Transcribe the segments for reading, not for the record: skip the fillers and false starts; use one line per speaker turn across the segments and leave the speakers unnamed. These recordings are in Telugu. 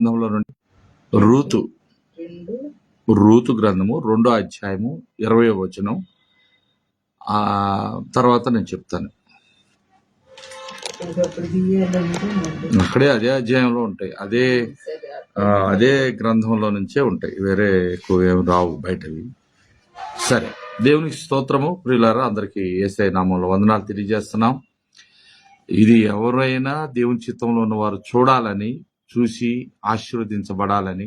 గ్రంథంలో నుండి రూతు రూతు గ్రంథము 2వ అధ్యాయము 20వ వచనం. ఆ తర్వాత నేను చెప్తాను. అక్కడే అదే అధ్యాయంలో ఉంటాయి, అదే గ్రంథంలో నుంచే ఉంటాయి, వేరే ఎక్కువ ఏమి రావు బయటవి. సరే, దేవునికి స్తోత్రము. ప్రియులారా, అందరికీ యేసయ్య నామంలో వందనాలు తెలియజేస్తున్నాం. ఇది ఎవరైనా దేవుని చిత్తంలో ఉన్నవారు చూడాలని, చూసి ఆశీర్వదించబడాలని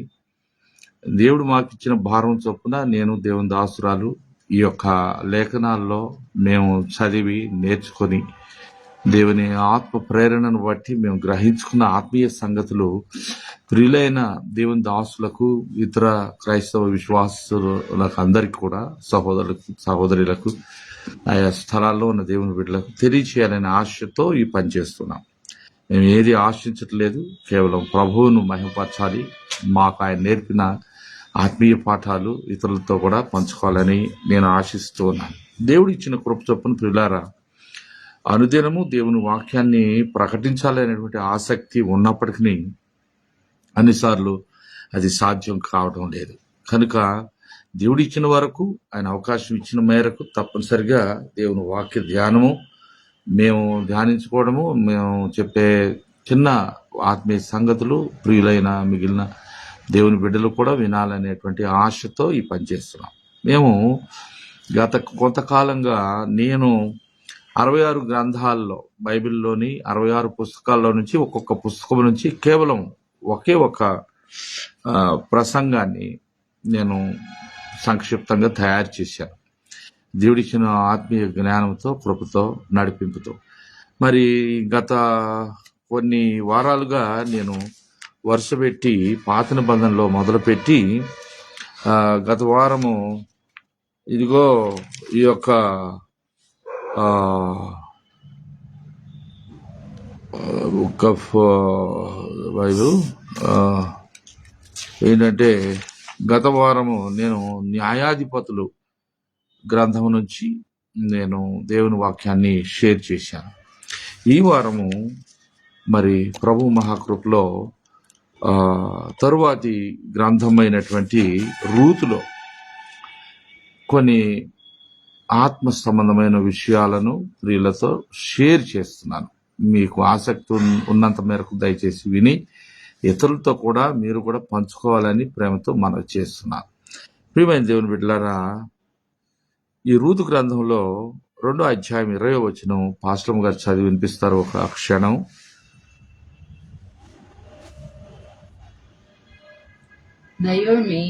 దేవుడు మాకిచ్చిన భారం చొప్పున నేను దేవుని దాసురాలు ఈ యొక్క లేఖనాల్లో మేము చదివి నేర్చుకొని దేవుని ఆత్మ ప్రేరణను బట్టి మేము గ్రహించుకున్న ఆత్మీయ సంగతులు ప్రియులైన దేవుని దాసులకు, ఇతర క్రైస్తవ విశ్వాసులకు అందరికీ కూడా, సహోదరులకు ఆయా స్థలాల్లో ఉన్న దేవుని బిడ్డలకు తెలియచేయాలనే ఆశతో ఈ పని చేస్తున్నాం. మేము ఏది ఆశించట్లేదు, కేవలం ప్రభువును మహిమపరచాలి, మాకు ఆయన నేర్పిన ఆత్మీయ పాఠాలు ఇతరులతో కూడా పంచుకోవాలని నేను ఆశిస్తూ ఉన్నాను. దేవుడు ఇచ్చిన కృప చొప్పున ప్రియులారా, అనుదినము దేవుని వాక్యాన్ని ప్రకటించాలనేటువంటి ఆసక్తి ఉన్నప్పటికీ అన్నిసార్లు అది సాధ్యం కావడం లేదు. కనుక దేవుడు ఇచ్చిన వరకు, ఆయన అవకాశం ఇచ్చిన మేరకు తప్పనిసరిగా దేవుని వాక్య ధ్యానము మేము ధ్యానించుకోవడము, మేము చెప్పే చిన్న ఆత్మీయ సంగతులు ప్రియులైన మిగిలిన దేవుని బిడ్డలు కూడా వినాలనేటువంటి ఆశతో ఈ పని చేస్తున్నాం. మేము గత కొంతకాలంగా నేను 66 గ్రంథాల్లో, బైబిల్లోని 66 పుస్తకాల్లో నుంచి ఒక్కొక్క పుస్తకం నుంచి కేవలం ఒకే ఒక ప్రసంగాన్ని నేను సంక్షిప్తంగా తయారు చేశాను, దేవుడిచ్చిన ఆత్మీయ జ్ఞానంతో, కృపతో, నడిపింపుతో. మరి గత కొన్ని వారాలుగా నేను వరుస పెట్టి పాత నిబంధనలో మొదలుపెట్టి గత వారము ఇదిగో ఈ యొక్క బైబిల్ ఏంటంటే, గత వారము నేను న్యాయాధిపతులు గ్రంథం నుంచి నేను దేవుని వాక్యాన్ని షేర్ చేశాను. ఈ వారము మరి ప్రభు మహాకృపలో తరువాతి గ్రంథమైనటువంటి రూతులో కొన్ని ఆత్మ సంబంధమైన విషయాలను ప్రియులతో షేర్ చేస్తున్నాను. మీకు ఆసక్తి ఉన్నంత మేరకు దయచేసి విని ఇతరులతో కూడా మీరు కూడా పంచుకోవాలని ప్రేమతో మనవి చేస్తున్నాను. ప్రియమైన దేవుని బిడ్డలారా, ఈ రూతు గ్రంథంలో 2వ అధ్యాయం 20వ వచనం పాస్టర్ గారు చదివి వినిపిస్తారు. ఒక క్షణం.
నయోమి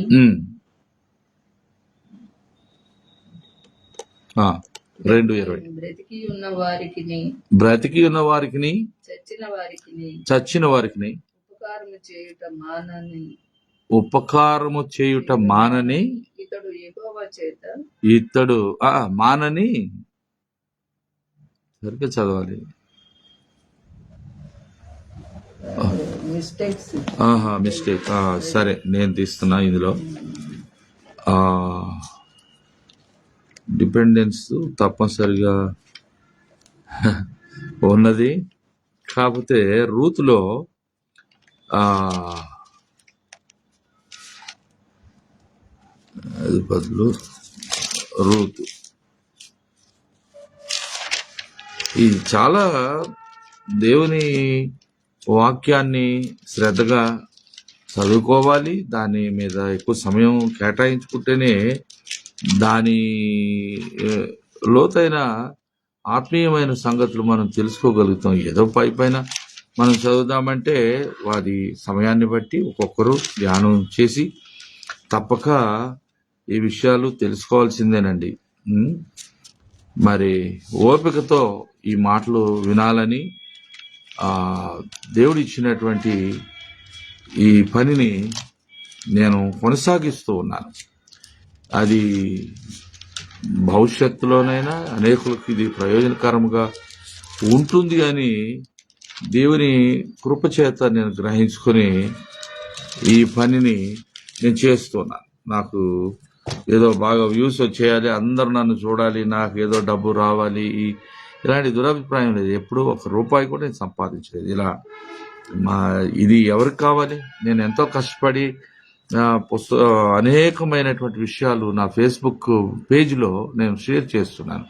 2:20 బ్రతికి ఉన్న వారికి చచ్చిన వారికి ఉపకారము చేయుట మానని ఇతడు మానని సరిగ్గా చదవాలి. మిస్టేక్. సరే, నేను తీస్తున్నా. ఇందులో డిపెండెన్స్ తప్పనిసరిగా ఉన్నది. కాకపోతే రూతులో అది బదులు రూతు. ఇది చాలా దేవుని వాక్యాన్ని శ్రద్ధగా చదువుకోవాలి, దాని మీద ఎక్కువ సమయం కేటాయించుకుంటేనే దాని లోతైన ఆత్మీయమైన సంగతులు మనం తెలుసుకోగలుగుతాం. ఏదో పైన మనం చదువుదామంటే వారి సమయాన్ని బట్టి ఒక్కొక్కరు ధ్యానం చేసి తప్పక ఈ విషయాలు తెలుసుకోవాల్సిందేనండి. మరి ఓపికతో ఈ మాటలు వినాలని, దేవుడు ఇచ్చినటువంటి ఈ పనిని నేను కొనసాగిస్తూ ఉన్నాను. అది భవిష్యత్తులోనైనా అనేకులకు ఇది ప్రయోజనకరంగా ఉంటుంది అని దేవుని కృపచేత నేను గ్రహించుకొని ఈ పనిని నేను చేస్తున్నాను. నాకు ఏదో బాగా వ్యూస్ వచ్చేయాలి, అందరు నన్ను చూడాలి, నాకు ఏదో డబ్బు రావాలి, ఇలాంటి దురభిప్రాయం లేదు. ఎప్పుడూ 1 రూపాయి కూడా నేను సంపాదించలేదు. ఇలా ఇది ఎవరికి కావాలి? నేను ఎంతో కష్టపడి అనేకమైనటువంటి విషయాలు నా ఫేస్బుక్ పేజ్లో నేను షేర్ చేస్తున్నాను.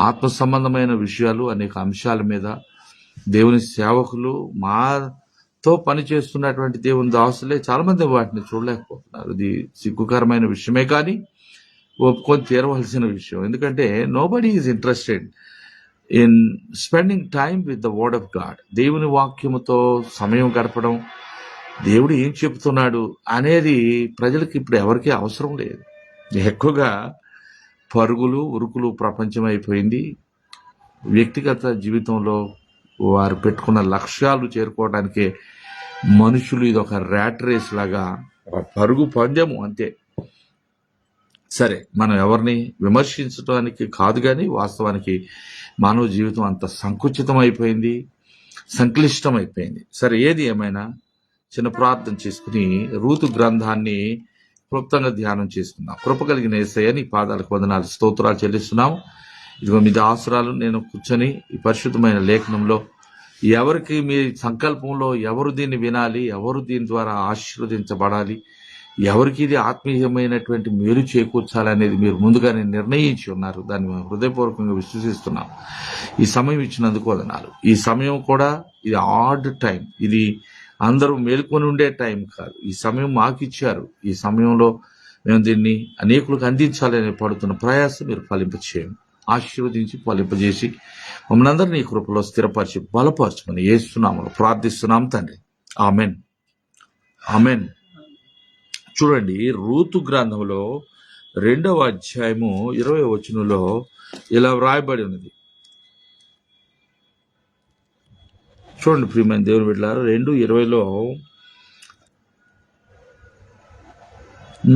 ఆత్మ సంబంధమైన విషయాలు, అనేక అంశాల మీద దేవుని సేవకులు, మాతో పనిచేస్తున్నటువంటి దేవుని దాసులే చాలా మంది వాటిని చూడలేకపోతున్నారు. ఇది సిగ్గుకరమైన విషయమే, కానీ ఒప్పుకొని తీరవలసిన విషయం. ఎందుకంటే nobody is interested in spending time with the word of God. దేవుని వాక్యముతో సమయం గడపడం, దేవుడు ఏం చెబుతున్నాడు అనేది ప్రజలకు ఇప్పుడు ఎవరికీ అవసరం లేదు. ఎక్కువగా పరుగులు ఉరుకులు ప్రపంచం అయిపోయింది. వ్యక్తిగత జీవితంలో వారు పెట్టుకున్న లక్ష్యాలు చేరుకోవడానికే మనుషులు ఇదొక ర్యాట్ రేస్ లాగా, ఒక పరుగు పందెము అంతే. సరే, మనం ఎవరిని విమర్శించడానికి కాదు, కానీ వాస్తవానికి మానవ జీవితం అంత సంకుచితం అయిపోయింది, సంక్లిష్టం అయిపోయింది. సరే, ఏది ఏమైనా చిన్న ప్రార్థన చేసుకుని రూతు గ్రంథాన్ని క్లుప్తంగా ధ్యానం చేసుకున్నాం. కృప కలిగిన యేసయ్య, నీ పాదాలకు వందనాలు, స్తోత్రాలు చెల్లిస్తున్నాము. ఇదిగో మీ దాసురాలు నేను కూర్చొని ఈ పరిశుద్ధమైన లేఖనంలో ఎవరికి మీ సంకల్పంలో ఎవరు దీన్ని వినాలి, ఎవరు దీని ద్వారా ఆశీర్వదించబడాలి, ఎవరికి ఇది ఆత్మీయమైనటువంటి మేలు చేకూర్చాలనేది మీరు ముందుగానే నిర్ణయించి ఉన్నారు. దాన్ని మేము హృదయపూర్వకంగా విశ్వసిస్తున్నాం. ఈ సమయం ఇచ్చినందుకు వందనాలు. ఈ సమయం కూడా ఇది ఆడ్ టైం, ఇది అందరూ మేల్కొని ఉండే టైం కాదు. ఈ సమయం మాకు ఇచ్చారు. ఈ సమయంలో మేము దీన్ని అనేకులకు అందించాలని పడుతున్న ప్రయాసం మీరు ఫలింపచేయండి. ఆశీర్వదించి ఫలింపజేసి మమ్మల్ని అందరినీ నీ కృపలో స్థిరపరిచి బలపరచమని యేసునామములో ప్రార్థిస్తున్నాం తండ్రి. Amen, amen. చూడండి, రూతు గ్రంథంలో 2వ అధ్యాయము 20వ వచనంలో ఇలా వ్రాయబడి ఉన్నది. చూడండి ప్రియమైన దేవుని బిడ్డలారా, 2:20లో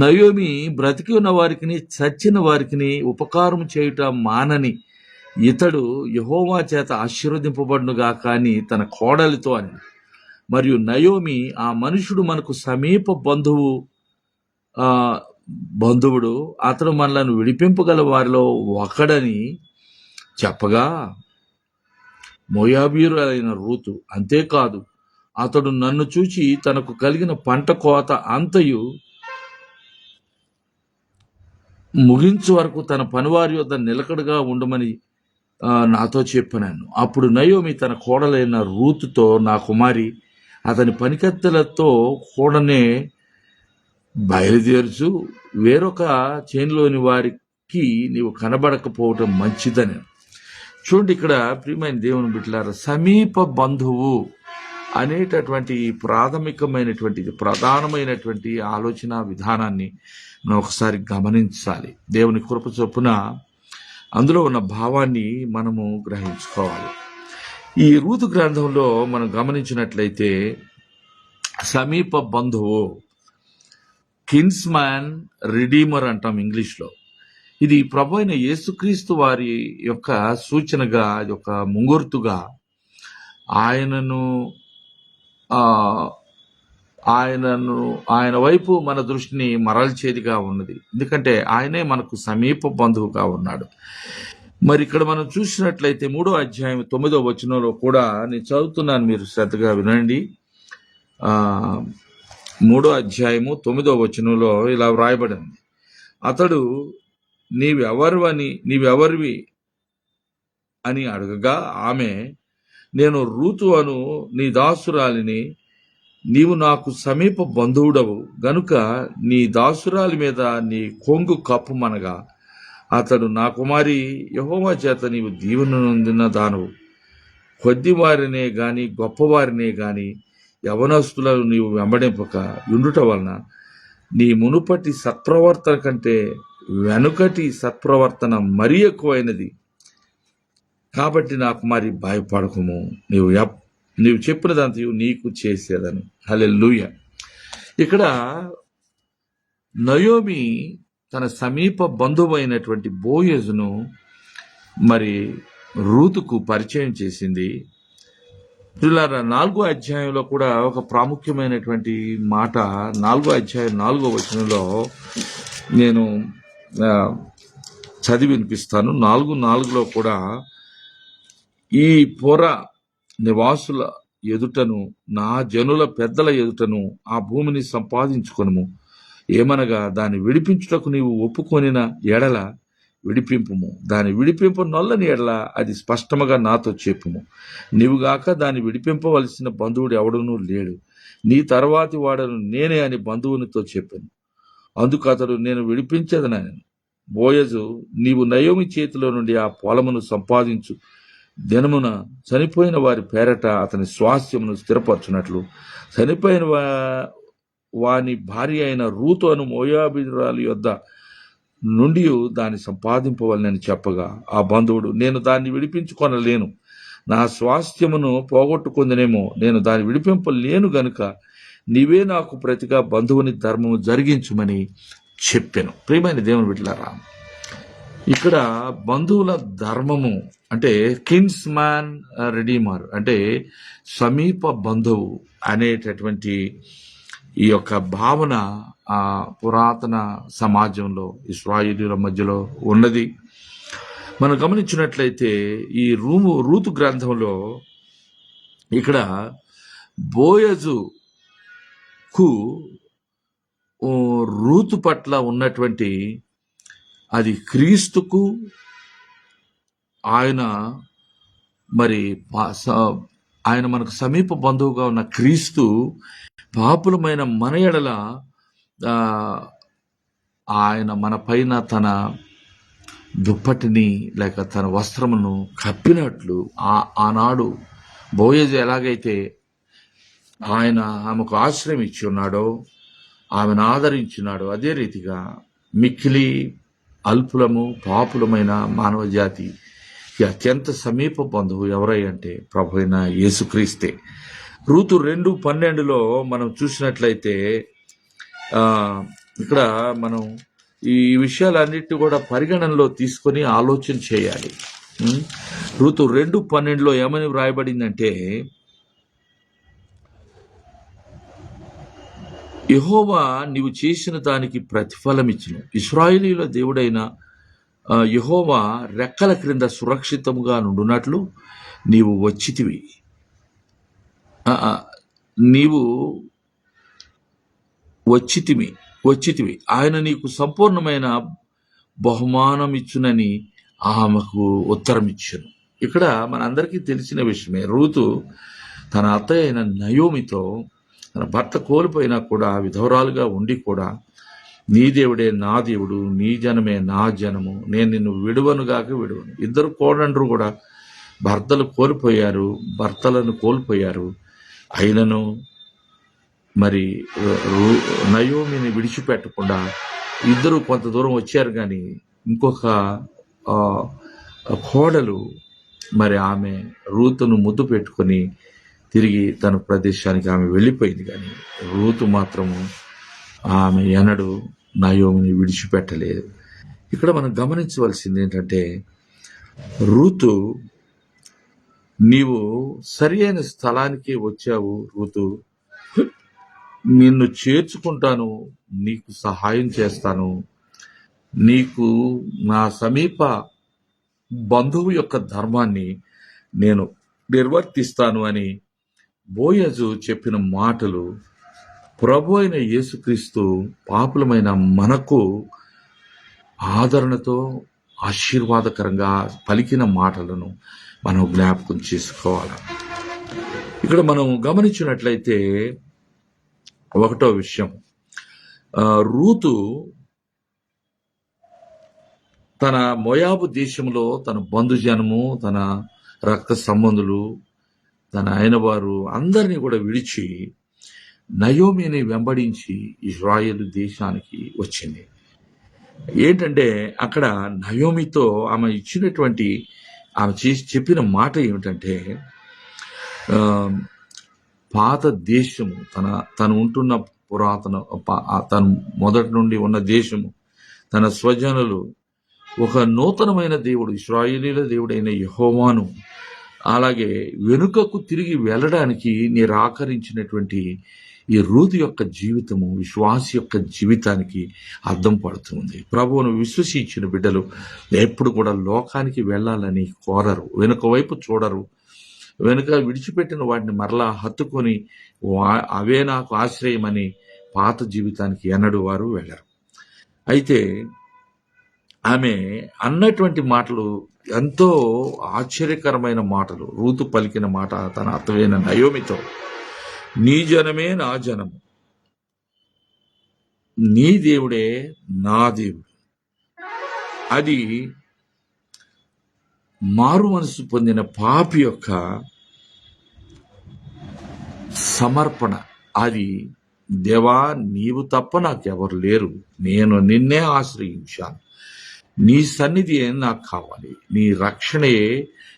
నయోమి బ్రతికి ఉన్న వారికి చచ్చిన వారికి ఉపకారం చేయుట మానని ఇతడు యెహోవా చేత ఆశీర్వదింపబడునుగా కానీ తన కోడలితో అని. మరియు నయోమి, ఆ మనుషుడు మనకు సమీప బంధువుడు, అతడు మనలను విడిపింపగల వారిలో ఒకడని చెప్పగా, మోయాబీయురాలైన రూతు, అంతేకాదు అతడు నన్ను చూచి తనకు కలిగిన పంట కోత అంతయు ముగించు వరకు తన పనివారి వద్ద నిలకడగా ఉండమని నాతో చెప్పాను. అప్పుడు నయోమి తన కోడలైన రూతుతో, నా కుమారి, అతని పనికత్తెలతో కూడనే బయలుదేరుచు వేరొక చేనులోని వారికి నీవు కనబడకపోవటం మంచిదని. చూడండి, ఇక్కడ ప్రియమైన దేవుని బిడ్డలారా, సమీప బంధువు అనేటటువంటి ప్రాథమికమైనటువంటి ప్రధానమైనటువంటి ఆలోచన విధానాన్ని మనం ఒకసారి గమనించాలి. దేవుని కృప చొప్పున అందులో ఉన్న భావాన్ని మనము గ్రహించుకోవాలి. ఈ రూతు గ్రంథంలో మనం గమనించినట్లయితే సమీప బంధువు, కిన్స్మాన్ రిడీమర్ అంటాం ఇంగ్లీష్లో. ఇది ప్రభు అయిన యేసుక్రీస్తు వారి యొక్క సూచనగా, యొక్క ముంగుర్తుగా ఆయన వైపు మన దృష్టిని మరల్చేదిగా ఉన్నది. ఎందుకంటే ఆయనే మనకు సమీప బంధువుగా ఉన్నాడు. మరి ఇక్కడ మనం చూసినట్లయితే 3వ అధ్యాయం 9వ వచనంలో కూడా నేను చదువుతున్నాను, మీరు శ్రద్ధగా వినండి. 3వ అధ్యాయము 9వ వచనంలో ఇలా వ్రాయబడింది. అతడు నీవెవరివి అని అడగగా ఆమె, నేను రూతు అను నీ దాసురాలిని, నీవు నాకు సమీప బంధువుడవు గనుక నీ దాసురాలి మీద నీ కొంగు కప్పుమనగా, అతడు, నా కుమారి, యెహోవా చేత నీవు దీవెన నొందిన దానవు. కొద్దివారినే గాని గొప్పవారినే గాని యవనస్తులను నీవు వెంబడింపక ఉండుట వలన నీ మునుపటి సత్ప్రవర్తన కంటే వెనుకటి సత్ప్రవర్తన మరీ ఎక్కువైనది. కాబట్టి నా కుమారి, భయపడకము, నీవు చెప్పినదంతయు నీకు చేసేదని. హల్లెలూయా. ఇక్కడ నయోమి తన సమీప బంధువు అయినటువంటి బోయజును మరి రూతుకు పరిచయం చేసింది. ప్రియులారా, 4వ అధ్యాయంలో కూడా ఒక ప్రాముఖ్యమైనటువంటి మాట 4వ అధ్యాయం 4వ వచనంలో నేను చదివి వినిపిస్తాను. 4:4లో కూడా, ఈ పొర నివాసుల ఎదుటను నా జనుల పెద్దల ఎదుటను ఆ భూమిని సంపాదించుకొనుము. ఏమనగా దాన్ని విడిపించుటకు నీవు ఒప్పుకొనిన ఎడల విడిపింపుము, దాని విడిపింపు నొల్లని ఎడల అది స్పష్టముగా నాతో చెప్పుము. నీవుగాక దాన్ని విడిపింపవలసిన బంధువుడు ఎవడునూ లేడు, నీ తర్వాతి వాడను నేనే అని బంధువునితో చెప్పాను. అందుకు అతడు, నేను విడిపించదనని. బోయజు, నీవు నయోమి చేతిలో నుండి ఆ పొలమును సంపాదించు దినమున చనిపోయిన వారి పేరట అతని స్వాస్థ్యమును స్థిరపరచునట్లు చనిపోయిన వాని భార్య అయిన రూతు అను మోయాబీరాలు యొద్ద నుండి దాన్ని సంపాదింపవలనని చెప్పగా ఆ బంధువుడు, నేను దాన్ని విడిపించుకొనలేను, నా స్వాస్థ్యమును పోగొట్టుకుందనేమో, నేను దాన్ని విడిపింపలేను గనుక నీవే నాకు ప్రతిగా బంధువుని ధర్మము జరిగించుమని చెప్పాను. ప్రియమైన దేవుని బిడ్డలారా, ఇక్కడ బంధువుల ధర్మము అంటే కిన్స్ మ్యాన్ రెడీమర్ అంటే సమీప బంధువు అనేటటువంటి ఈ యొక్క భావన ఆ పురాతన సమాజంలో ఇశ్రాయేలీయుల మధ్యలో ఉన్నది. మనం గమనించినట్లయితే ఈ రూతు గ్రంథంలో ఇక్కడ బోయజుకు రూతు పట్ల ఉన్నటువంటి అది క్రీస్తుకు ఆయన ఆయన మనకు సమీప బంధువుగా ఉన్న క్రీస్తు పాపులమైన మన ఎడల ఆయన మన పైన తన దుప్పటిని లేక తన వస్త్రమును కప్పినట్లు ఆనాడు బోయజు ఎలాగైతే ఆయన ఆమెకు ఆశ్రయం ఇచ్చి ఉన్నాడో, ఆమెను ఆదరించినాడో, అదే రీతిగా మిక్కిలి అల్పులము పాపులమైన మానవ జాతి అత్యంత సమీప బంధువు ఎవరై అంటే ప్రభు అయిన యేసుక్రీస్తే. రూతు 2:12 మనం చూసినట్లయితే ఇక్కడ మనం ఈ విషయాలన్నిటి కూడా పరిగణనలో తీసుకొని ఆలోచన చేయాలి. రూతు 2:12 ఏమని వ్రాయబడిందంటే, యెహోవా నీవు చేసిన దానికి ప్రతిఫలమిచ్చును, ఇశ్రాయేలీయుల దేవుడైన యెహోవా రెక్కల క్రింద సురక్షితముగా నుండునట్లు నీవు వచ్చితివి ఆయన నీకు సంపూర్ణమైన బహుమానం ఇచ్చునని ఆమెకు ఉత్తరం ఇచ్చును. ఇక్కడ మనందరికీ తెలిసిన విషయమే, రూతు తన అత్తయ్య అయిన నయోమితో తన భర్త కోల్పోయినా కూడా విధవరాలుగా ఉండి కూడా, నీ దేవుడే నా దేవుడు, నీ జనమే నా జనము, నేను నిన్ను విడువనుగాక విడువను. ఇద్దరు కోడండ్రు కూడా భర్తలను కోల్పోయారు. అయినను మరి నయోమిని విడిచిపెట్టకుండా ఇద్దరు కొంత దూరం వచ్చారు. కానీ ఇంకొక కోడలు మరి ఆమె రూతును ముద్దు పెట్టుకొని తిరిగి తన ప్రదేశానికి ఆమె వెళ్ళిపోయింది. కానీ రూతు మాత్రము ఆమె ఎన్నడూ నయోమిని విడిచిపెట్టలేదు. ఇక్కడ మనం గమనించవలసింది ఏంటంటే, రూతు నీవు సరి అయిన స్థలానికి వచ్చావు, రూతు నిన్ను చేర్చుకుంటాను, నీకు సహాయం చేస్తాను, నీకు నా సమీప బంధువు యొక్క ధర్మాన్ని నేను నిర్వర్తిస్తాను అని బోయజు చెప్పిన మాటలు ప్రభు అయిన యేసుక్రీస్తు పాపులమైన మనకు ఆదరణతో ఆశీర్వాదకరంగా పలికిన మాటలను మనం జ్ఞాపకం చేసుకోవాలి. ఇక్కడ మనం గమనించినట్లయితే ఒకటో విషయం, రూతు తన మోయాబు దేశంలో తన బంధుజనము, తన రక్త సంబంధులు, తన అయిన వారు అందరినీ కూడా విడిచి నయోమిని వెంబడించి ఇశ్రాయేలు దేశానికి వచ్చింది. ఏంటంటే అక్కడ నయోమితో ఆమె ఇచ్చినటువంటి ఆమె చెప్పిన మాట ఏమిటంటే, పాత దేశము తను ఉంటున్న పురాతన తను మొదటి నుండి ఉన్న దేశము, తన స్వజనులు, ఒక నూతనమైన దేవుడు ఇశ్రాయేలీయుల దేవుడైన యెహోవాను, అలాగే వెనుకకు తిరిగి వెళ్ళడానికి నిరాకరించినటువంటి ఈ రూతు యొక్క జీవితము విశ్వాస యొక్క జీవితానికి అద్దం పడుతుంది. ప్రభువును విశ్వసించిన బిడ్డలు ఎప్పుడు కూడా లోకానికి వెళ్ళాలని కోరరు, వెనుక వైపు చూడరు, వెనుక విడిచిపెట్టిన వాటిని మరలా హత్తుకొని అవే నాకు ఆశ్రయమని పాత జీవితానికి ఎన్నడూ వారు వెళ్ళరు. అయితే ఆమె అన్నటువంటి మాటలు ఎంతో ఆశ్చర్యకరమైన మాటలు. రూతు పలికిన మాట తన అత్తవైన నయోమితో, నీ జనమే నా జనము, నీ దేవుడే నా దేవుడు. అది మారు మనసు పొందిన పాపి యొక్క సమర్పణ. అది, దేవా నీవు తప్ప నాకెవరు లేరు, నేను నిన్నే ఆశ్రయించాను, నీ సన్నిధియే నాకు కావాలి, నీ రక్షణయే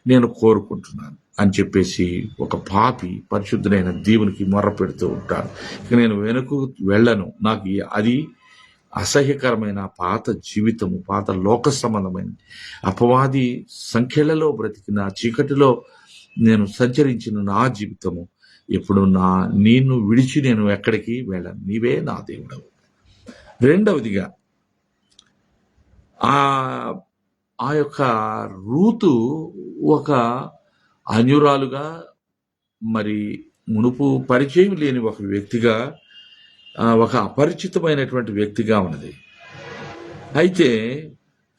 నేను కోరుకుంటున్నాను అని చెప్పేసి ఒక పాపి పరిశుద్ధుడైన దేవునికి మొర్ర పెడుతూ ఉంటాడు. ఇక నేను వెనుక వెళ్ళను, నాకు అది అసహ్యకరమైన పాత జీవితము, పాత లోక సంబంధమైన అపవాది సంఖ్యలలో బ్రతికిన చీకటిలో నేను సంచరించిన నా జీవితము ఎప్పుడు నిన్ను విడిచి నేను ఎక్కడికి వెళ్ళను, నీవే నా దేవుడవు. రెండవదిగా ఆ యొక్క రూతు ఒక అన్యురాలుగా, మరి మునుపు పరిచయం లేని ఒక వ్యక్తిగా, ఒక అపరిచితమైనటువంటి వ్యక్తిగా ఉన్నది. అయితే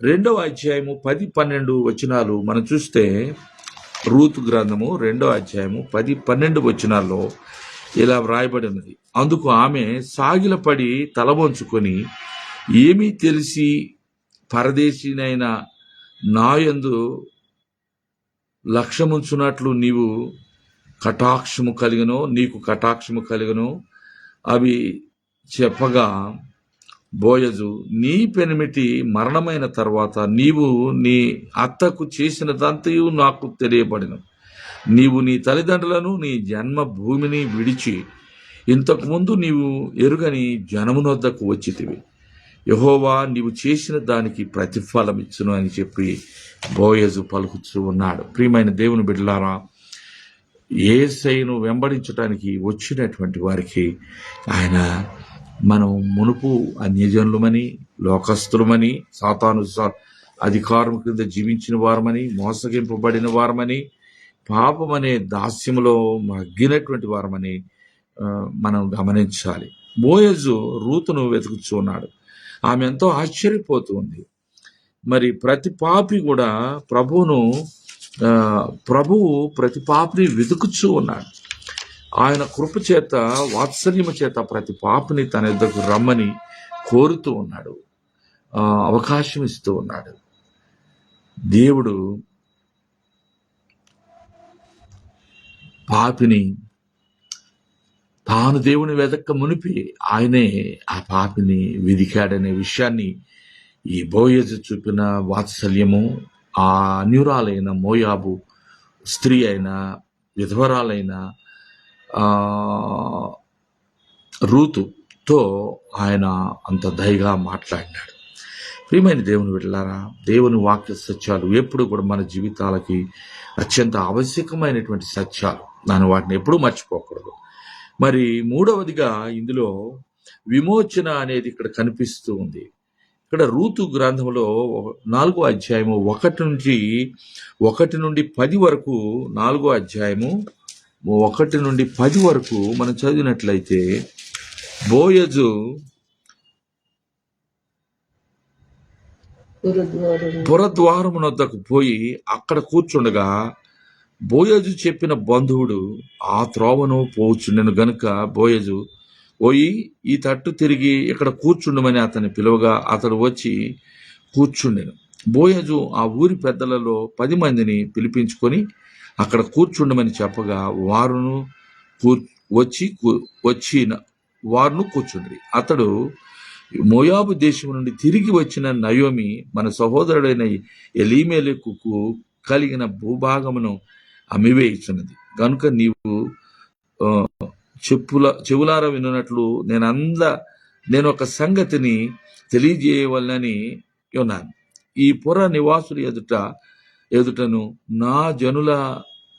2వ అధ్యాయము 10-12 వచనాలు మనం చూస్తే, రూతు గ్రంథము 2వ అధ్యాయము 10-12 వచనాల్లో ఇలా వ్రాయబడి ఉన్నది. అందుకు ఆమె సాగిలపడి తలవంచుకొని, ఏమీ తెలిసి పరదేశీనైన నాయందు లక్ష్యముంచున్నట్లు నీకు కటాక్షము కలిగను అవి చెప్పగా, బోయజు, నీ పెనిమిటి మరణమైన తర్వాత నీవు నీ అత్తకు చేసినదంతయు నాకు తెలియబడిన, నీవు నీ తల్లిదండ్రులను నీ జన్మ భూమిని విడిచి ఇంతకుముందు నీవు ఎరుగని జనమునొద్దకు వచ్చితివి, యెహోవా నీవు చేసిన దానికి ప్రతిఫలం ఇచ్చును అని చెప్పి బోయజు పలుకుతూ ఉన్నాడు. ప్రియమైన దేవుని బిడ్డలారా, యేసయ్యను వెంబడించడానికి వచ్చినటువంటి వారికి ఆయన, మనం మునుపు అన్యజనులమని, లోకస్తులమని, సాతాను అధికారం క్రింద జీవించిన వారమని, మోసగింపబడిన వారమని, పాపమనే దాస్యములో మగ్గినటువంటి వారమని మనం గమనించాలి. బోయజు రూతును వెతుకుతూ ఉన్నాడు. ఆమె ఎంతో ఆశ్చర్యపోతుంది. మరి ప్రతి పాపి కూడా ప్రభువు ప్రతి పాపిని వెతుకుతూ ఉన్నాడు. ఆయన కృప చేత, వాత్సల్యము చేత ప్రతి పాపిని తన యొద్దకు రమ్మని కోరుతూ ఉన్నాడు, అవకాశం ఇస్తూ ఉన్నాడు. దేవుడు పాపిని తాను దేవుని వెదక్క మునిపి ఆయనే ఆ పాపిని వెదికాడనే విషయాన్ని ఈ బోయజు చూపిన వాత్సల్యము, ఆ అన్యురాలైన మోయాబు స్త్రీ అయిన, విధవరాలైన రూతుతో ఆయన అంత దయగా మాట్లాడినాడు. ప్రియమైన దేవుని బిడ్డలారా, దేవుని వాక్య సత్యాలు ఎప్పుడు కూడా మన జీవితాలకి అత్యంత ఆవశ్యకమైనటువంటి సత్యాలు. వాటిని ఎప్పుడూ మర్చిపోకూడదు. మరి మూడవదిగా ఇందులో విమోచన అనేది ఇక్కడ కనిపిస్తూ ఉంది. ఇక్కడ రూతు గ్రంథంలో 4వ అధ్యాయము 1 నుండి 10 వరకు, 4వ అధ్యాయము 1 నుండి 10 వరకు మనం చదివినట్లయితే, బోయజు పురద్వారమునొద్దకు పోయి అక్కడ కూర్చుండగా, బోయజు చెప్పిన బంధువుడు ఆ త్రోవను పోవుచుండెను గనుక బోయజు, పోయి ఈ తట్టు తిరిగి ఇక్కడ కూర్చుండమని అతన్ని పిలువగా అతడు వచ్చి కూర్చుండెను. బోయజు ఆ ఊరి పెద్దలలో 10 మందిని పిలిపించుకొని అక్కడ కూర్చుండమని చెప్పగా, వారును కూర్చుండ్రి. అతడు మోయాబు దేశం నుండి తిరిగి వచ్చిన నయోమి మన సహోదరుడైన ఎలీమెలెకుకు కలిగిన భూభాగమును అమ్మివేయుచున్నది గనుక నీవు చెవులార వినున్నట్లు నేను ఒక సంగతిని తెలియజేయవలనని ఉన్నాను. ఈ పుర నివాసుల ఎదుటను నా జనుల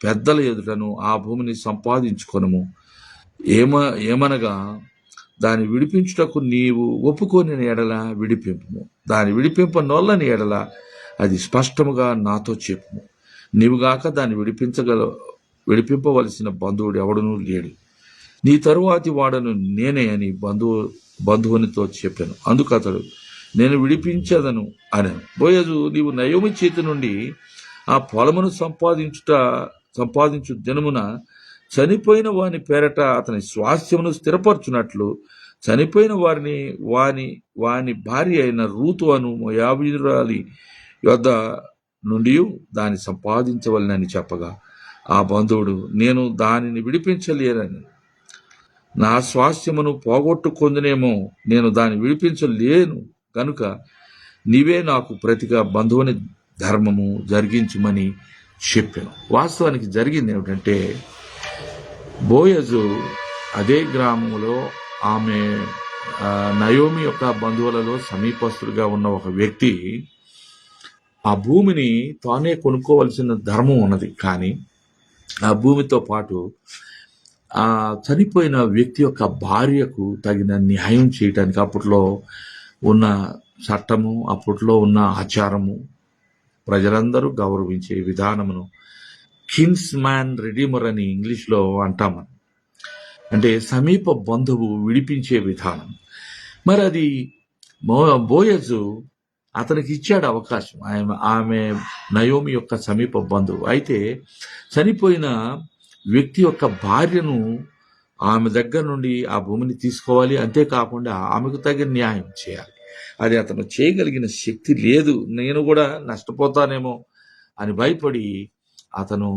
పెద్దల ఎదుటను ఆ భూమిని సంపాదించుకొనుము. ఏమనగా దాని విడిపించుటకు నీవు ఒప్పుకొని ఎడల విడిపింపుము, దాని విడిపింపనొల్లని ఎడల అది స్పష్టముగా నాతో చెప్పుము. నీవుగాక దాన్ని విడిపింపవలసిన బంధువుడు ఎవడునూ లేడు. నీ తరువాతి వాడను నేనే అని బంధువునితో చెప్పాను. అందుకు అతడు, నేను విడిపించదను అనెను. బోయజు, నీవు నయోమి చేతి నుండి ఆ పొలమును సంపాదించు దినమున చనిపోయిన వాని పేరట అతని స్వాస్థ్యమును స్థిరపరచునట్లు చనిపోయిన వాని భార్య అయిన రూతు అను మోయాబీయురాలి యొద్ద నుండి దాన్ని సంపాదించవలనని చెప్పగా, ఆ బంధువుడు, నేను దానిని విడిపించలేనని, నా స్వాస్థ్యమును పోగొట్టుకొందునేమో, నేను దాన్ని విడిపించలేను గనుక నీవే నాకు ప్రతిగా బంధువుని ధర్మము జరిగించమని చెప్పాను. వాస్తవానికి జరిగింది ఏమిటంటే, బోయజు అదే గ్రామంలో ఆమె నయోమి యొక్క బంధువులలో సమీపస్తుడిగా ఉన్న ఒక వ్యక్తి ఆ భూమిని తానే కొనుక్కోవలసిన ధర్మం ఉన్నది. కానీ ఆ భూమితో పాటు ఆ చనిపోయిన వ్యక్తి యొక్క భార్యకు తగిన న్యాయం చేయటానికి అప్పట్లో ఉన్న చట్టము, అప్పట్లో ఉన్న ఆచారము, ప్రజలందరూ గౌరవించే విధానమును కిన్స్ మ్యాన్ రెడీమర్ అని ఇంగ్లీష్లో అంటాం. అంటే సమీప బంధువు విడిపించే విధానం. మరి అది బోయజు అతనికి ఇచ్చాడు అవకాశం. ఆమె నయోమి యొక్క సమీప బంధువు. అయితే చనిపోయిన వ్యక్తి యొక్క భార్యను ఆమె దగ్గర నుండి ఆ భూమిని తీసుకోవాలి, అంతేకాకుండా ఆమెకు తగిన న్యాయం చేయాలి. అది అతను చేయగలిగిన శక్తి లేదు. నేను కూడా నష్టపోతానేమో అని భయపడి అతను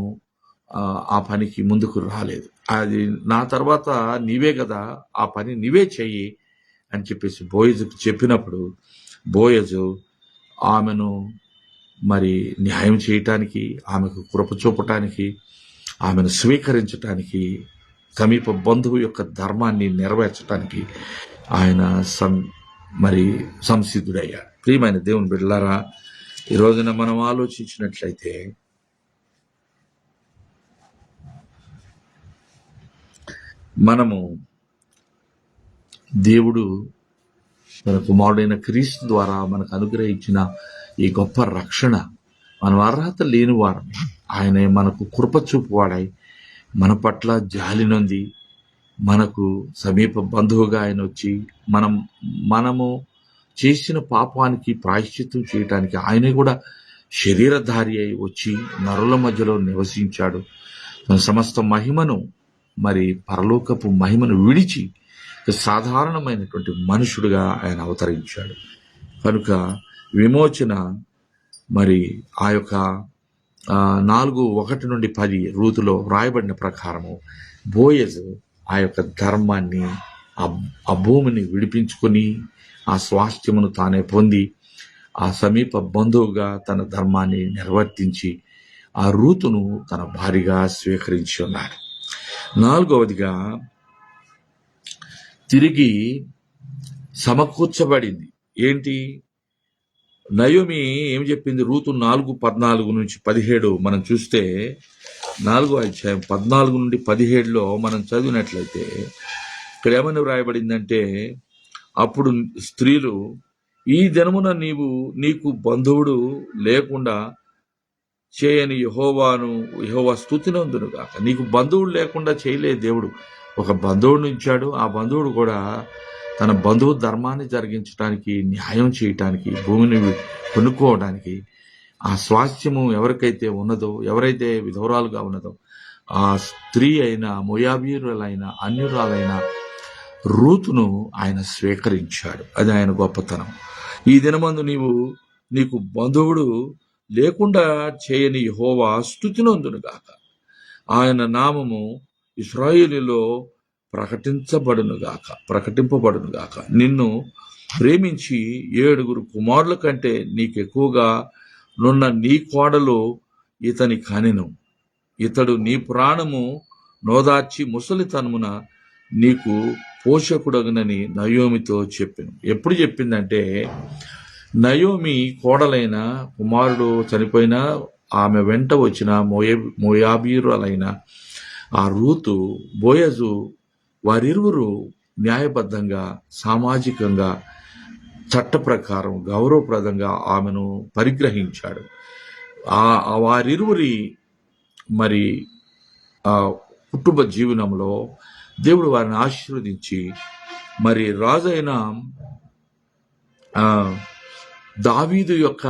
ఆ పనికి ముందుకు రాలేదు. అది నా తర్వాత నీవే కదా, ఆ పని నీవే చెయ్యి అని చెప్పేసి బోయజుకు చెప్పినప్పుడు బోయజు ఆమెను మరి న్యాయం చేయటానికి, ఆమెకు కృప చూపటానికి, ఆమెను స్వీకరించటానికి, సమీప బంధువు యొక్క ధర్మాన్ని నెరవేర్చడానికి ఆయన సంసిద్ధుడయ్యాడు. ప్రియమైన దేవుని బిడ్డలారా, ఈ రోజున మనం ఆలోచించినట్లయితే మనము దేవుడు తన కుమారుడైన క్రీస్తు ద్వారా మనకు అనుగ్రహించిన ఈ గొప్ప రక్షణ, మనం అర్హత లేని వారం ఆయన మనకు కృప చూపువాడై మన పట్ల జాలి నొంది మనకు సమీప బంధువుగా ఆయన వచ్చి మనము చేసిన పాపానికి ప్రాయశ్చిత్తం చేయటానికి ఆయనే కూడా శరీరధారి అయి వచ్చి నరుల మధ్యలో నివసించాడు. తన సమస్త మహిమను, మరి పరలోకపు మహిమను విడిచి సాధారణమైనటువంటి మనుషుడుగా ఆయన అవతరించాడు. కనుక విమోచన మరి ఆ యొక్క 4:1-10 రూతులో రాయబడిన ప్రకారము బోయజు ఆ యొక్క ధర్మాన్ని, ఆ భూమిని విడిపించుకొని ఆ స్వాస్థ్యమును తానే పొంది ఆ సమీప బంధువుగా తన ధర్మాన్ని నిర్వర్తించి ఆ రూతును తన భార్యగా స్వీకరించి ఉన్నాడు. 4వదిగా తిరిగి సమకూర్చబడింది. ఏంటి? నయోమి ఏం చెప్పింది? రూతు 4:14-17 మనం చూస్తే 4వ అధ్యాయం 14-17లో మనం చదివినట్లయితే ఇక్కడ ఏమని వ్రాయబడిందంటే, అప్పుడు స్త్రీలు, ఈ దినమున నీకు బంధువుడు లేకుండా చేయని యెహోవా స్తుతినందును గాక. నీకు బంధువుడు లేకుండా చేయలే దేవుడు. ఒక బంధువుడిని ఇచ్చాడు. ఆ బంధువుడు కూడా తన బంధువు ధర్మాన్ని జరిగించడానికి, న్యాయం చేయటానికి, భూమిని కొనుక్కోవడానికి, ఆ స్వాస్థ్యము ఎవరికైతే ఉన్నదో, ఎవరైతే విధవరాలుగా ఉన్నదో ఆ స్త్రీ అయిన, మోయాబీయులైన, అన్యురాలైన రూతును ఆయన స్వీకరించాడు. అది ఆయన గొప్పతనం. ఈ దినమందు నీకు బంధువుడు లేకుండా చేయని యెహోవా స్తుతినందును గాక. ఆయన నామము ఇశ్రాయేలులో ప్రకటింపబడును గాక. నిన్ను ప్రేమించి 7 కుమారుల కంటే నీకెక్కువగా నున్న నీ కోడలు ఇతని కనెను. ఇతడు నీ ప్రాణము నోదార్చి ముసలితనమున నీకు పోషకుడగునని నయోమితో చెప్పాను. ఎప్పుడు చెప్పిందంటే, నయోమి కోడలైన కుమారుడు చనిపోయినా ఆమె వెంట వచ్చిన మోయాబీరులైన ఆ రూతు, బోయజు వారిరువురు న్యాయబద్ధంగా, సామాజికంగా, చట్ట ప్రకారం గౌరవప్రదంగా ఆమెను పరిగ్రహించాడు. వారిరువురి మరి ఆ, కుటుంబ జీవనంలో దేవుడు వారిని ఆశీర్వదించి మరి రాజు అయిన దావీదు యొక్క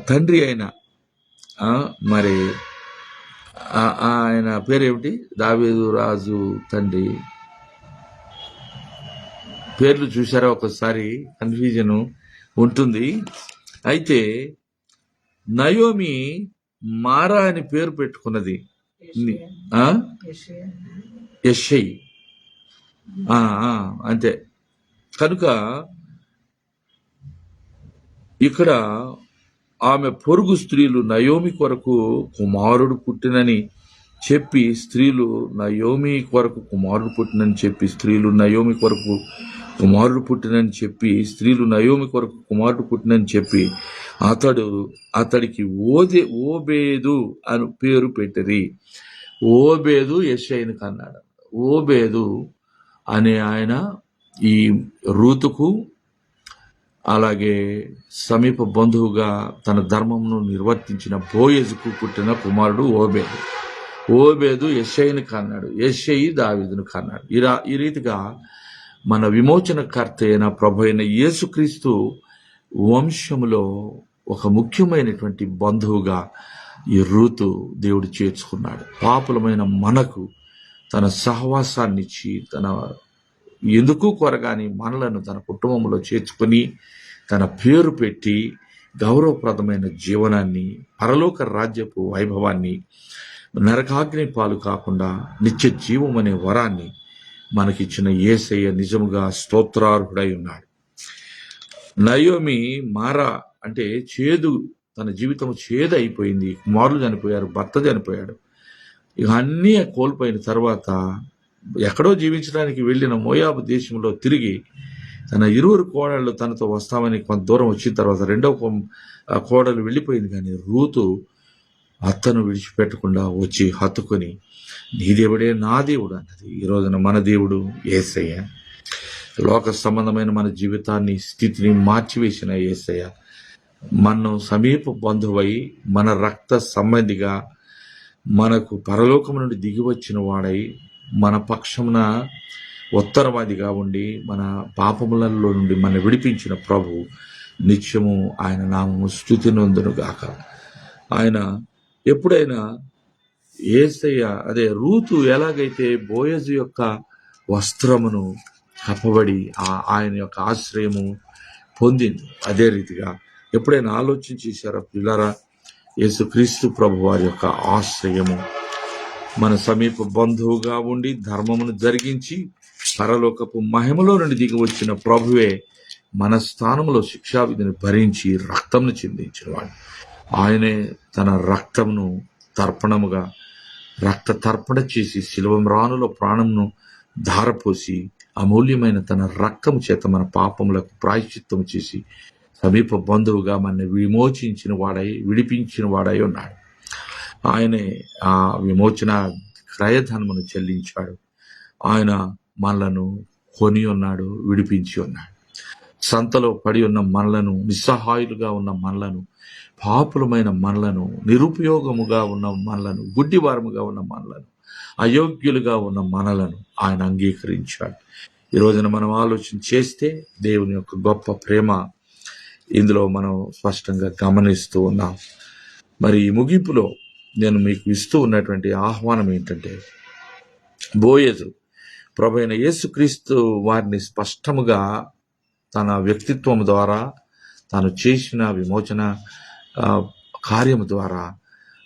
తండ్రి అయిన మరి ఆయన పేరేమిటి, దావీదు రాజు తండ్రి పేర్లు చూసారా, ఒకసారి కన్ఫ్యూజన్ ఉంటుంది. అయితే నయోమి మారా అని పేరు పెట్టుకున్నది, యెషై, అంతే. కనుక ఇక్కడ ఆమె పొరుగు స్త్రీలు నయోమి కొరకు కుమారుడు పుట్టినని చెప్పి స్త్రీలు నయోమి కొరకు కుమారుడు పుట్టినని చెప్పి స్త్రీలు నయోమి కొరకు కుమారుడు పుట్టినని చెప్పి స్త్రీలు నయోమి కొరకు కుమారుడు పుట్టినని చెప్పి అతడికి ఓబేదు అని పేరు పెట్టిరి. ఓబేదు యెషైని కన్నాడు. ఓబేదు అనే ఆయన ఈ రూతుకు అలాగే సమీప బంధువుగా తన ధర్మమును నిర్వర్తించిన బోయజుకు పుట్టిన కుమారుడు ఓబేదు. ఓబేదు యెషైని కన్నాడు. యెషై దావీదును కన్నాడు. ఈ రీతిగా మన విమోచనకర్త అయిన ప్రభు అయిన యేసుక్రీస్తు వంశములో ఒక ముఖ్యమైనటువంటి బంధువుగా ఈ రూతు దేవుడు చేర్చుకున్నాడు. పాపులమైన మనకు తన సహవాసాన్ని ఇచ్చి తన ఎందుకు కొరగాని మనలను తన కుటుంబంలో చేర్చుకొని తన పేరు పెట్టి గౌరవప్రదమైన జీవనాన్ని, పరలోక రాజ్యపు వైభవాన్ని, నరకాగ్ని పాలు కాకుండా నిత్య జీవం అనే వరాన్ని మనకిచ్చిన యేసయ్య నిజముగా స్తోత్రార్హుడై ఉన్నాడు. నయోమి మారా అంటే చేదు, తన జీవితం చేదు అయిపోయింది. కుమారులు చనిపోయారు, భర్త చనిపోయాడు, ఇక అన్నీ కోల్పోయిన తర్వాత ఎక్కడో జీవించడానికి వెళ్ళిన మోయాబు దేశంలో తిరిగి తన ఇరువురు కోడళ్ళు తనతో వస్తామని కొంత దూరం వచ్చిన తర్వాత రెండవ కోడలు వెళ్ళిపోయింది. కానీ రూతు అత్తను విడిచిపెట్టకుండా వచ్చి హత్తుకొని నీ దేవుడే నా దేవుడు అన్నది. ఈ రోజున మన దేవుడు యేసయ్య. లోక సంబంధమైన మన జీవితాన్ని, స్థితిని మార్చివేసిన యేసయ్య మనం సమీప బంధువై మన రక్త సంబంధిగా మనకు పరలోకము నుండి దిగి వచ్చిన వాడై మన పక్షమున ఉత్తరవాదిగా ఉండి మన పాపములలో నుండి మన విడిపించిన ప్రభు నిత్యము ఆయన నామము స్తుతి నొందునుగాక. ఆయన ఎప్పుడైనా యేసయ్య అదే రూతు ఎలాగైతే బోయజు యొక్క వస్త్రమును కప్పబడి ఆయన యొక్క ఆశ్రయము పొందింది, అదే రీతిగా ఎప్పుడైనా ఆలోచించేశారా పిల్లరా? యేసుక్రీస్తు ప్రభు వారి యొక్క ఆశ్రయము మన సమీప బంధువుగా ఉండి ధర్మమును జరిగించి పరలోకపు మహిమలో నుండి దిగి వచ్చిన ప్రభువే మన స్థానంలో శిక్షావిధిని భరించి రక్తంను చిందించిన వాడు. ఆయనే తన రక్తమును తర్పణముగా రక్త తర్పణ చేసి శిలువమ్రానులో ప్రాణమును ధారపోసి అమూల్యమైన తన రక్తము చేత మన పాపములకు ప్రాయశ్చిత్తము చేసి సమీప బంధువుగా మన విమోచించిన వాడై విడిపించిన వాడై ఉన్నాడు. ఆయనే ఆ విమోచన క్రయధనమును చెల్లించాడు. ఆయన మనలను కొని ఉన్నాడు, విడిపించి ఉన్నాడు. సంతలో పడి ఉన్న మనలను, నిస్సహాయులుగా ఉన్న మనలను, పాపులమైన మనలను, నిరుపయోగముగా ఉన్న మనలను, గుడ్డివారముగా ఉన్న మనలను, అయోగ్యులుగా ఉన్న మనలను ఆయన అంగీకరించాడు. ఈ రోజున మనం ఆలోచన చేస్తే దేవుని యొక్క గొప్ప ప్రేమ ఇందులో మనం స్పష్టంగా గమనిస్తూ ఉన్నాం. మరి ఈ ముగింపులో నేను మీకు ఇస్తూ ఉన్నటువంటి ఆహ్వానం ఏంటంటే, బోయజు ప్రభు అయిన యేసుక్రీస్తు వారిని స్పష్టముగా తన వ్యక్తిత్వం ద్వారా, తాను చేసిన విమోచన కార్యము ద్వారా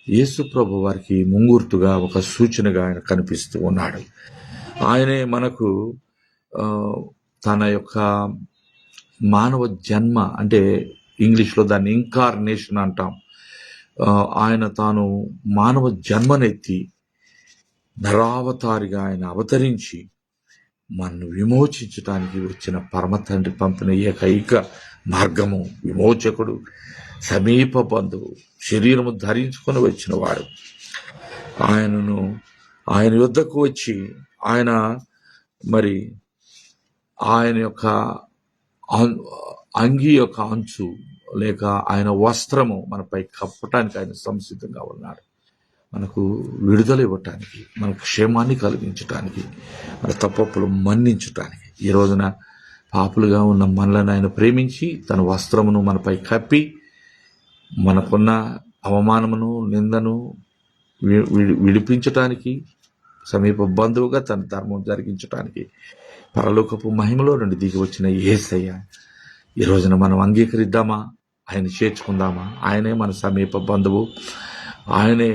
యేసు ప్రభు వారికి ముంగుర్తుగా ఒక సూచనగా ఆయన కనిపిస్తూ ఉన్నాడు. ఆయనే మనకు తన యొక్క మానవ జన్మ, అంటే ఇంగ్లీష్లో దాన్ని ఇంకార్నేషన్ అంటాం. ఆయన తాను మానవ జన్మనెత్తి నరావతారిగా ఆయన అవతరించి మనను విమోచించడానికి వచ్చిన పరమ తండ్రి పంపిన ఏకైక మార్గము, విమోచకుడు, సమీప బంధువు, శరీరము ధరించుకొని వచ్చిన వాడు. ఆయన యుద్ధకు వచ్చి ఆయన యొక్క అంగి యొక్క అంచు లేక ఆయన వస్త్రము మనపై కప్పటానికి ఆయన సంసిద్ధంగా ఉన్నాడు. మనకు విడుదల ఇవ్వటానికి, మనకు క్షేమాన్ని కలిగించటానికి, మన తప్పులు మన్నించటానికి, ఈ రోజున పాపులుగా ఉన్న మనలను ఆయన ప్రేమించి తన వస్త్రమును మనపై కప్పి మనకున్న అవమానమును, నిందను విడిపించటానికి, సమీప బంధువుగా తన ధర్మం జరిగించటానికి పరలోకపు మహిమలో నుండి దిగి వచ్చిన యేసయ్య ఈ రోజున మనం అంగీకరిద్దామా? ఆయన చేర్చుకుందామా? ఆయనే మన సమీప బంధువు, ఆయనే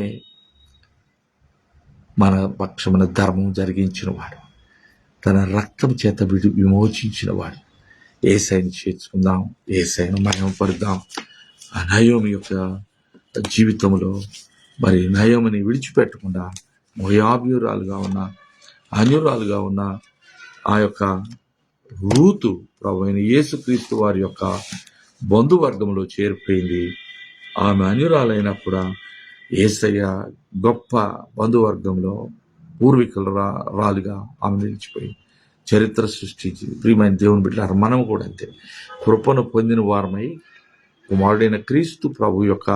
మన పక్షమున ధర్మం జరిగించినవాడు, తన రక్తం చేత విమోచించినవాడు. యేసయ్యను చేర్చుకుందాం, యేసయ్యను మహిమపరుద్దాం. ఆ నయోమి యొక్క జీవితంలో మరి నయోమిని విడిచిపెట్టకుండా మోయాబీయురాలుగా ఉన్న, అన్యురాలుగా ఉన్న ఆ యొక్క రూతు ప్రభువైన యేసుక్రీస్తు వారి యొక్క బంధువర్గంలో చేరిపోయింది. ఆమె అన్యురాలైనా కూడా యేసయ్య గొప్ప బంధువర్గంలో పూర్వీకుల రాలుగా ఆమె నిలిచిపోయింది, చరిత్ర సృష్టించింది. ప్రియమైన దేవుని బిడ్డలారా, మనం కూడా అంతే కృపను పొందిన వారమై కుమారుడైన క్రీస్తు ప్రభు యొక్క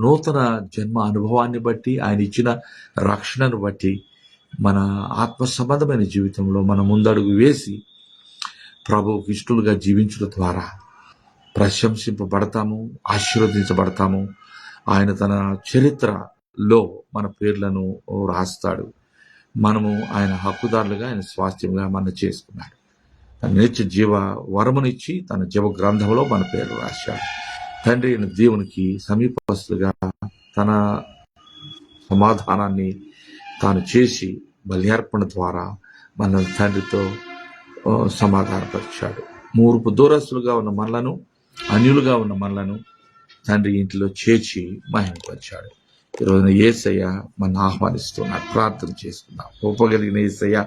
నూతన జన్మ అనుభవాన్ని బట్టి, ఆయన ఇచ్చిన రక్షణను బట్టి మన ఆత్మ సంబంధమైన జీవితంలో మనం ముందడుగు వేసి ప్రభువుకి ఇష్టలుగా జీవించడం ద్వారా ప్రశంసింపబడతాము, ఆశీర్వదించబడతాము. ఆయన తన చరిత్రలో మన పేర్లను రాస్తాడు. మనము ఆయన హక్కుదారులుగా, ఆయన స్వాస్థ్యంగా మన చేసుకున్నాడు. తన నిత్య జీవ వరమునిచ్చి తన జీవ గ్రంథంలో మన పేరు రాశాడు. తండ్రి అయిన దేవునికి సమీపస్తులుగా తన సమాధానాన్ని తాను చేసి బలియార్పణ ద్వారా మన తండ్రితో సమాధానపరిచాడు. మూర్పు దూరస్తులుగా ఉన్న మనలను, అన్యులుగా ఉన్న మనలను తండ్రి ఇంటిలో చేర్చి మహిమపరిచాడు. ఈరోజున యేసయ్య మన ఆహ్వానిస్తున్నాడు. ప్రార్థన చేసుకుందాం. ఒప్పగలిగిన యేసయ్య,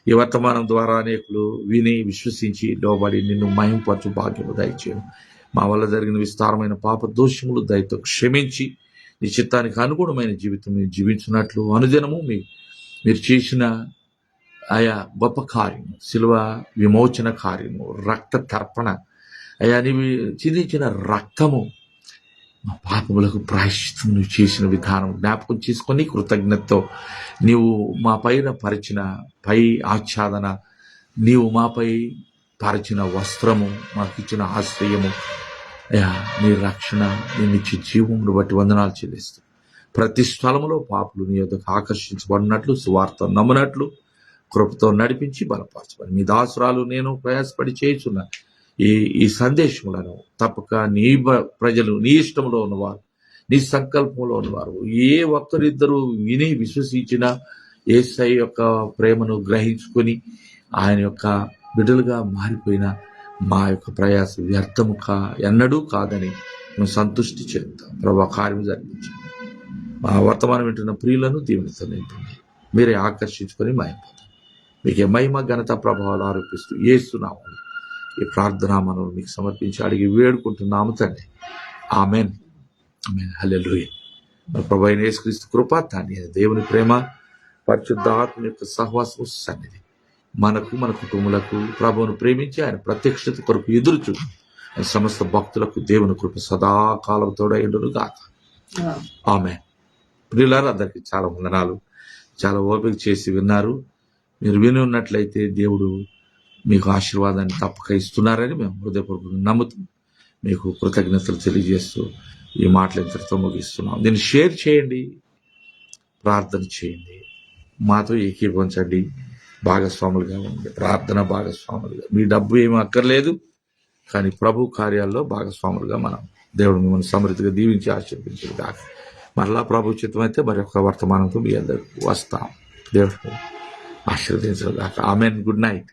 ఈ వర్తమానం ద్వారా అనేకులు విని విశ్వసించి లోబడి నిన్ను మహిమపరచు భాగ్యము దయచేయను. మా వల్ల జరిగిన విస్తారమైన పాప దోషములు దయతో క్షమించి నీ చిత్తానికి అనుగుణమైన జీవితం మీరు జీవించినట్లు అనుదినము మీరు చేసిన ఆయా గొప్ప కార్యము, శిలువ విమోచన కార్యము, రక్త తర్పణ, అయా నీవు చిందించిన రక్తము మా పాపములకు ప్రాయశ్చిత్తం నువ్వు చేసిన విధానం జ్ఞాపకం చేసుకొని కృతజ్ఞతతో నీవు మా పైన పరిచిన పై ఆచ్ఛాదన, నీవు మాపై పరిచిన వస్త్రము, మాకిచ్చిన ఆశ్రయము, అయా నీ రక్షణ, నీ నిత్య జీవమును బట్టి వందనాలు చెల్లిస్తూ ప్రతి స్థలములో పాపులు నీ యొద్దకు ఆకర్షించబడినట్లు, సువార్త నమ్మునట్లు కృపతో నడిపించి బలపరచబడి మీ దాసురాలు నేను ప్రయాసపడి చేయుచున్న ఈ సందేశములను తప్పక నీ ప్రజలు నీ ఇష్టంలో ఉన్నవారు, నీ సంకల్పంలో ఉన్నవారు ఏ ఒక్కరిద్దరూ విని విశ్వసించిన యేసయ్య యొక్క ప్రేమను గ్రహించుకొని ఆయన యొక్క బిడ్డలుగా మారిపోయిన మా యొక్క ప్రయాస వ్యర్థము ఎన్నడూ కాదని మేము సంతృష్టి చెందుతాం. ప్రభా, కార్యం జరిగించండి. మా వర్తమానం వింటున్న ప్రియులను దీవెనతో నింపండి. మీరే ఆకర్షించుకొని మహిమపడతారు. మీకే మహిమ, ఘనత, ప్రభావాలు ఆరోపిస్తూ యేసునామములో ఈ ప్రార్థనా మనం మీకు సమర్పించి అడిగి వేడుకుంటున్నాము తండ్రి. ఆమెన్. ఆమెన్. హల్లెలూయా. మన ప్రభు అయిన యేసుక్రీస్తు కృప, తండ్రి దేవుని ప్రేమ, పరిశుద్ధాత్మ యొక్క సహవాసము, సన్నిధి మనకు, మన కుటుంబాలకు, ప్రభువును ప్రేమించి ఆయన ప్రత్యక్షత కొరకు ఎదురుచు సమస్త భక్తులకు దేవుని కృప సదాకాలం తోడైండును గాక. ఆమెన్. ప్రియులారా, అందరికీ చాలా వందనాలు. చాలా ఓపిక చేసి విన్నారు. మీరు విని ఉన్నట్లయితే దేవుడు మీకు ఆశీర్వాదాన్ని తప్పక ఇస్తున్నారని మేము హృదయపూర్వకంగా నమ్ముతూ మీకు కృతజ్ఞతలు తెలియజేస్తూ ఈ మాటలు ఇంతటితో ముగిస్తున్నాం. దీన్ని షేర్ చేయండి, ప్రార్థన చేయండి, మాతో ఏకీభవించండి, భాగస్వాములుగా ఉండి ప్రార్థన భాగస్వాములుగా. మీ డబ్బు ఏమీ అక్కర్లేదు, కానీ ప్రభు కార్యాల్లో భాగస్వాములుగా మనం దేవుడు మిమ్మల్ని సమృద్ధిగా దీవించి ఆశీర్వదించదు కాక. మరలా ప్రభు చిత్తం అయితే మరి ఒక వర్తమానంతో మీ అందరికి వస్తాం. దేవుడు ఆశీర్వదించదు కాక. ఆమెన్. Good night.